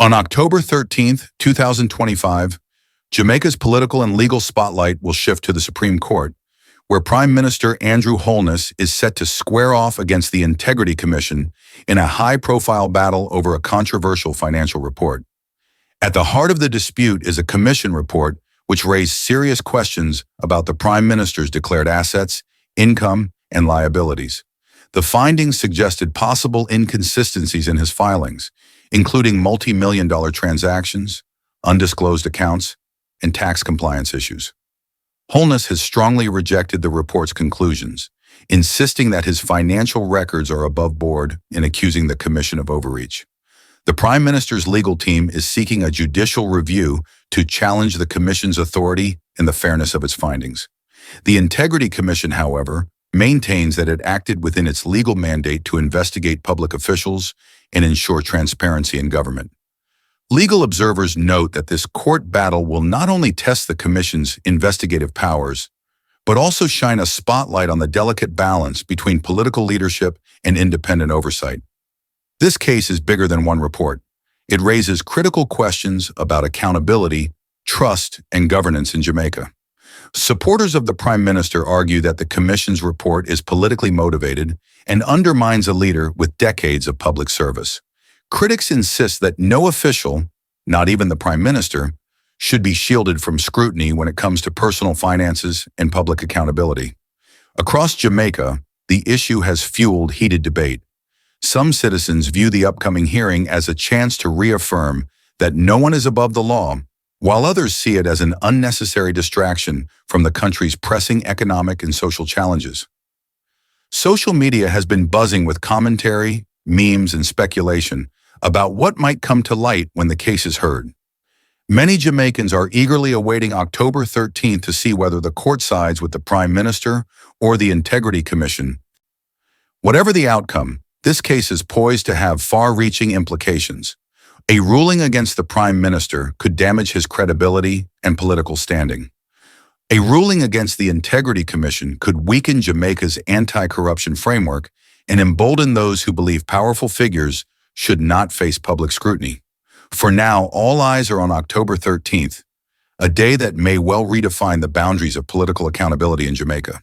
On October 13th, 2025, Jamaica's political and legal spotlight will shift to the Supreme Court, where Prime Minister Andrew Holness is set to square off against the Integrity Commission in a high-profile battle over a controversial financial report. At the heart of the dispute is a commission report which raised serious questions about the Prime Minister's declared assets, income, and liabilities. The findings suggested possible inconsistencies in his filings, including multi-million-dollar transactions, undisclosed accounts, and tax compliance issues. Holness has strongly rejected the report's conclusions, insisting that his financial records are above board and accusing the Commission of overreach. The Prime Minister's legal team is seeking a judicial review to challenge the Commission's authority and the fairness of its findings. The Integrity Commission, however, maintains that it acted within its legal mandate to investigate public officials and ensure transparency in government. Legal observers note that this court battle will not only test the Commission's investigative powers, but also shine a spotlight on the delicate balance between political leadership and independent oversight. This case is bigger than one report. It raises critical questions about accountability, trust, and governance in Jamaica. Supporters of the Prime Minister argue that the Commission's report is politically motivated and undermines a leader with decades of public service. Critics insist that no official, not even the Prime Minister, should be shielded from scrutiny when it comes to personal finances and public accountability. Across Jamaica, the issue has fueled heated debate. Some citizens view the upcoming hearing as a chance to reaffirm that no one is above the law, while others see it as an unnecessary distraction from the country's pressing economic and social challenges. Social media has been buzzing with commentary, memes, and speculation about what might come to light when the case is heard. Many Jamaicans are eagerly awaiting October 13th to see whether the court sides with the Prime Minister or the Integrity Commission. Whatever the outcome, this case is poised to have far-reaching implications. A ruling against the Prime Minister could damage his credibility and political standing. A ruling against the Integrity Commission could weaken Jamaica's anti-corruption framework and embolden those who believe powerful figures should not face public scrutiny. For now, all eyes are on October 13th, a day that may well redefine the boundaries of political accountability in Jamaica.